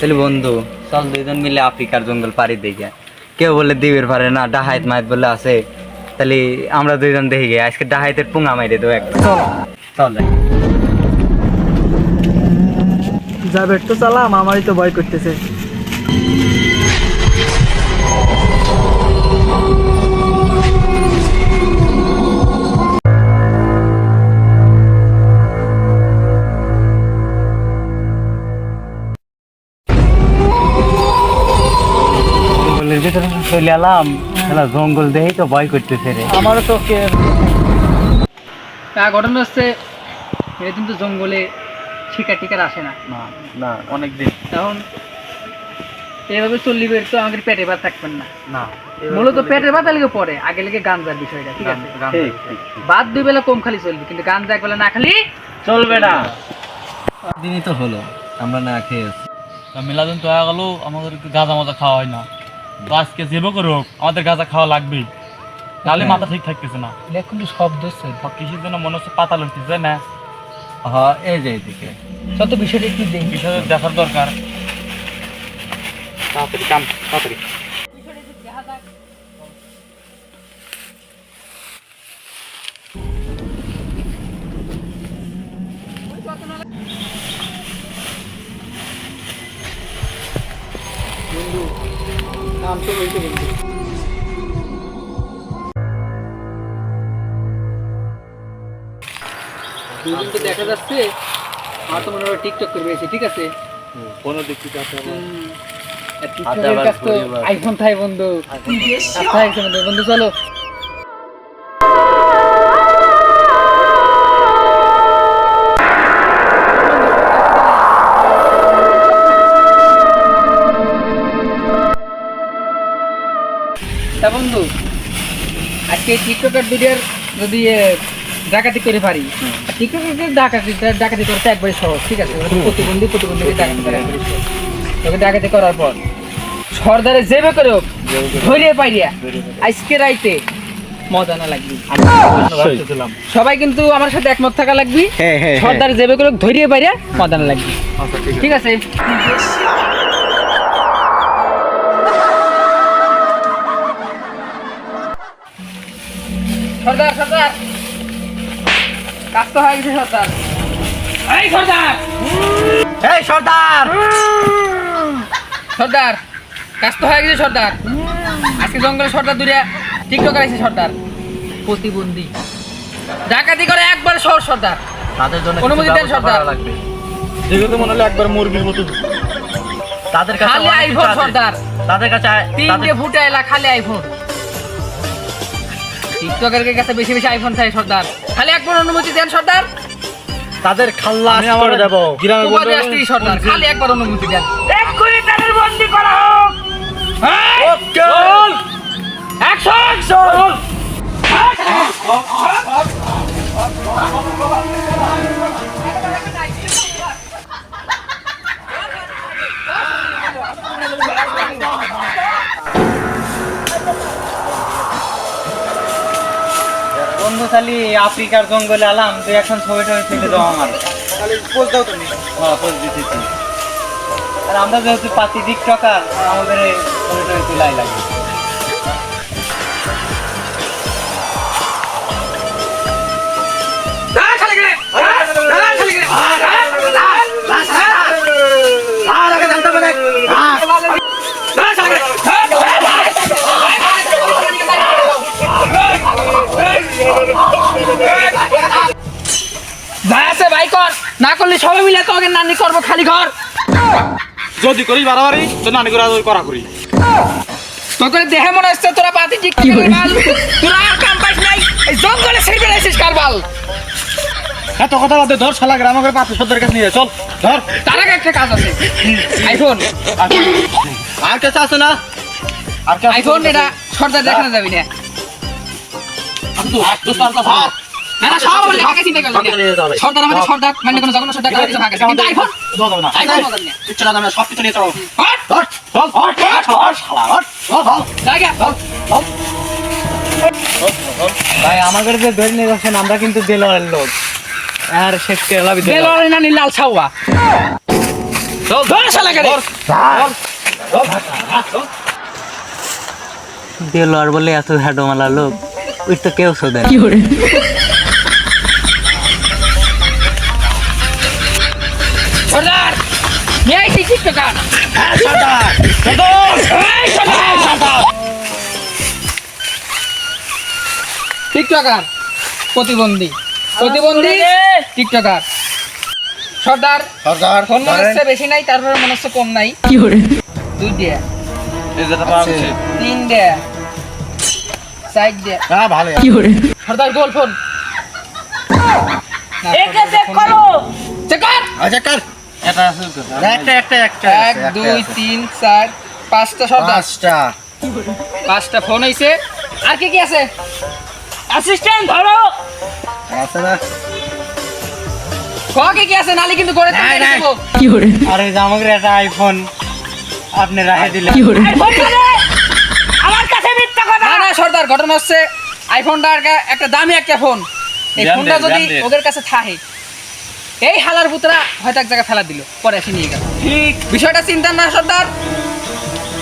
তাহলে বন্ধু চল দুইজন মিলে আফ্রিকার জঙ্গল পাড়ি দেখে। কেউ বলে দ্বীপের পারে না, ডাহাইত মাইত বলে আছে। তাহলে আমরা দুইজন দেখে গে আজকে ডাহাইতের পুঙ্গা মাইরে দেবো একটা। চল যাবে একটু চালাম, আমারই তো ভয় করতেছে। জঙ্গলের ভিতরে চলে এলাম, জঙ্গল দেখেই তো ভয় করতেছে রে। আমারও তো ঘটনা হচ্ছে এদিন তো জঙ্গলে শিকার টিকার আসে না না অনেকদিন এখন এইভাবে চললিবে তো আমাদের পেটে ভাত থাকবেন না। না মূলত পেটের ভাত লেগে পরে আগে লেগে গাঞ্জার বিষয়টা, ঠিক আছে? ভাত 2 বেলা কম খালি চলবে, কিন্তু গাঞ্জা 1 বেলা না খালি চলবে না। দিনই তো হলো আমরা না খেয়ে আছি। মিলাদিন তো হয়ে গেল, আমাদের গাঁজা মাজা খাওয়া হয় না। তো আজকে যেবো করুক আমাদের গাঁজা খাওয়া লাগবেই, তাহলে মাথা ঠিক থাকতেছে না। এখন তো শব্দ হচ্ছে কিসের জন্য মনে হচ্ছে পাতা লড়তেছে না। হ্যাঁ এই যে এদিকে যত বিষয়টা একটু দেখি। বিষয় দেখার দরকার। তাড়াতাড়ি কাম তাড়াতাড়ি। নাম তো বলতে বন্ধু দুদিন তো দেখা যাচ্ছে। আমার তো মনে হয় টিকটক করবে এসে, ঠিক আছে? কোনো দেখতে চাচ্ছে টিকটকের কাজ তো আইফোন থাই বন্ধু। আচ্ছা আছে বন্ধু, বন্ধু চলো। তা বন্ধু আজকে টিকটকের ভিডিওর যদি ডাকাতি করে পারি, টিকটকের ডাকাতি করতে একবারে সহজ, ঠিক আছে? প্রতিবন্ধীকে ডাকাতি করা একবারে সহজ। তোকে ডাকাতি করার পর সর্দারে যেবে করে হোক ধরিয়ে পাইয়া আজকে রাইতে মজা না লাগবে। সবাই কিন্তু আমার সাথে একমত থাকা লাগবে। সর্দারে যেবে করে হোক ধরিয়ে পাইয়া মজা না লাগবে, ঠিক আছে? সর্দার সর্দার কাজ তো হয়ে গেছে। সর্দার এই সর্দার, এই সর্দার, সর্দার কাজ তো হয়ে গেছে। সর্দার আজকে জঙ্গলে সর্দার দূরে টিকটকার আছে। সর্দার প্রতিবন্ধী ডাকাতি করে একবার সহজ। সর্দার তাদের জন্য অনুমতি দেন। সর্দার লাগবে। দেখে তো মনে হলো একবার মুরগির মতো। তাদের কাছে খালি আইফোন। সর্দার তাদের কাছে 3টে ফুটে এলা খালি আইফোন। টিকটকের কাছে বেশি বেশি আইফোন চাই। সর্দার খালি একবার অনুমতি দেন। সর্দার তাদের খাল্লাস করে দেব। তোমাদের আসতেই সর্দার খালি একবার অনুমতি দেন। এক্ষুনি তাদের বন্দী করা হোক। ওকে অ্যাকশন। বন্ধু খালি আফ্রিকার জঙ্গলে এলাম, তুই এখন ছবি টবি ছেড়ে দাও আমার। পোজ দাও তুমি। হ্যাঁ পোজ দিতেছি। আর আমরা যেহেতু পাতি টিকটকার, আমাদের এই ছবি টবি তুলাই লাগে। ভাই কর না করলে সবাই মিলে তোকে নানি করবো খালি ঘর। যদি করি বাড়াবাড়ি তো নানি করে করা করি। তোকে দেখে মনে হচ্ছে তোরা পাতি ঠিক কি বাল, তোরা আর কাম পাইস নাই। এই জঙ্গলে ছেড়ে আইছিস কারবাল। এত কথা বাদ দে, ধর শালা গ্রাম করে পাতি সর্দার কাছে নিয়ে চল। ধর তার আগে একটা কাজ আছে। আইফোন আর কাছে আছে না? আর কে আইফোন এটা সর্দার দেখানো যাবে না। না না সব বলে কাকে চিন্তা করলি না। সর্দার আমাদের সর্দার মানে কোনো জগন্নাথ সর্দার কাছে ভাগ আছে, কিন্তু আইফোন দাও না। আইফোন মজা নেই। কিচ্ছু না, আমরা সব কিছু নিয়ে চলো। হট ধর চল ধর শালা ধর জায়গা ভাই আমাদের যে ধরে নিয়ে যাচ্ছেন, আমরা কিন্তু দেলোয়ারের লোক। আর শেষ কেলা বেলরে না নি লাল ছাওয়া। চল ধর শালাকে রে। দেলোয়ার বলে এত হ্যাডোমালা লোক ওই তো কেউ শোধে সর্দার নিয়ে আইছি টিকটকার। টিকটকার প্রতিবন্ধী টিকটকার সর্দার ফোন মনে হচ্ছে বেশি নাই, তারপরে মনে হচ্ছে কম নাই। 2 দিয়া এই যেটা পাওয়া গেছে 3 দিয়া 4 দিয়া সর্দার গোল ফোন একে চেক করো। চেক কর। এটা আছে তো 1 2 3 4 5টা সর্দার, 5টা ফোন হইছে। আর কি কি আছে? অ্যাসিস্ট্যান্ট ধরো। কি কি আছে? নালি কিন্তু করে দেব। আরে আমাকে একটা আইফোন আপনি রাখে দিলেন আইফোন ধরে। আমার কাছে মিথ্যা কথা। না না সর্দার, ঘটনা হচ্ছে আইফোনটা একটা দামি একটা ফোন। এই ধ্যান ফোনটা দে, যদি ধ্যান দে। ওদের কাছে থাকে, এই হালার পুতরা হয়তো এক জায়গায় ফেলা দিল, পরে এসে নিয়ে গেল। ঠিক বিষয়টা চিন্তার না সর্দার,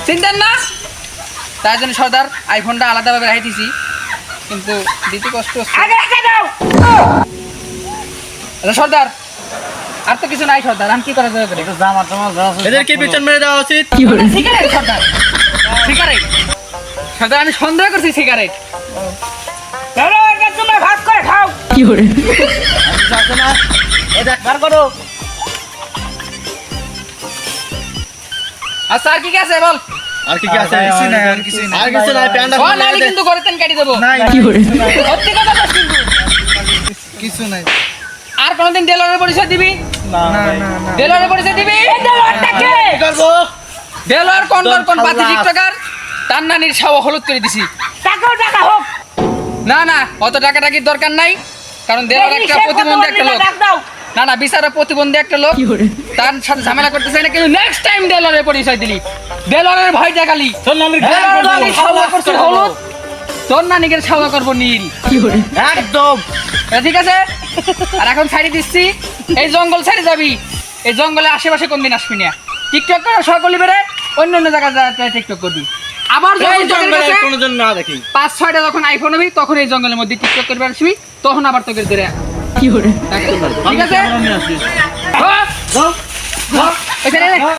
চিন্তার না। তাই জন্য সর্দার আইফোনটা আলাদাভাবে রাখি দিছি, কিন্তু দিতে কষ্ট হচ্ছে। আগে আগে দাও। আচ্ছা সর্দার, আর তো কিছু নাই সর্দার, আমি কি করা যাবে? একটু জামা টামা যা আছে এদেরকে পিছন মেরে দেওয়া উচিত সিগারেট সর্দার, সিগারেট সর্দার, আমি সন্দেহ করছি সিগারেট। ধরো এটা তুমি ভাগ করে খাও। আচ্ছা আর কি কি আছে বল? আর কি কি আছে আর কিছু নাই প্যান্ডা ও নালি কিন্তু করে তেন কাটি দেবো। সত্যি কথা বল কিন্তু। কিছু নাই আর কোনদিন ডেলারের পরিচয় দিবি? না ডেলারের পরিচয় দিবি? ডেলারটাকে ডেলার কোন পাতি টিকটকার, তার নানির ছাওয়া হলুদ করে দিছি। টাকাও টাকা হোক। না না, অত টাকাটাকির দরকার নাই, কারণ ডেলার একটা প্রতিবন্ধী একটা লোক। ডাক দাও। না না, বিচারা প্রতিবন্ধী একটা লোক, তার সাথে ঝামেলা করতে চাই না। কিন্তু নেক্সট টাইম ডেলারের পরিচয় দিলি, ডেলারের ভয় দেখালি, ডেলারের নানির ছাওয়া করছিস হলুদ, তোর নানিকের ছাওয়া করবো নীল। একদম ঠিক আছে? আর এখন ছাড়ি দিচ্ছি, এই জঙ্গল ছেড়ে যাবি। এই জঙ্গলের আশেপাশে কোনদিন আসবি না। টিকটক করা সকলে বেড়ে অন্য অন্য জায়গায় টিকটক করবি। আবার যখন তোদের কাছে কোনজন না দেখি 5-6টা যখন আইফোন হবি, তখন এই জঙ্গলের মধ্যে টিকটক করবে আসবি, তখন আবার তোকে ধরে ঠিক আছে? নিয়ে আসিস হ্যাঁ? এখানে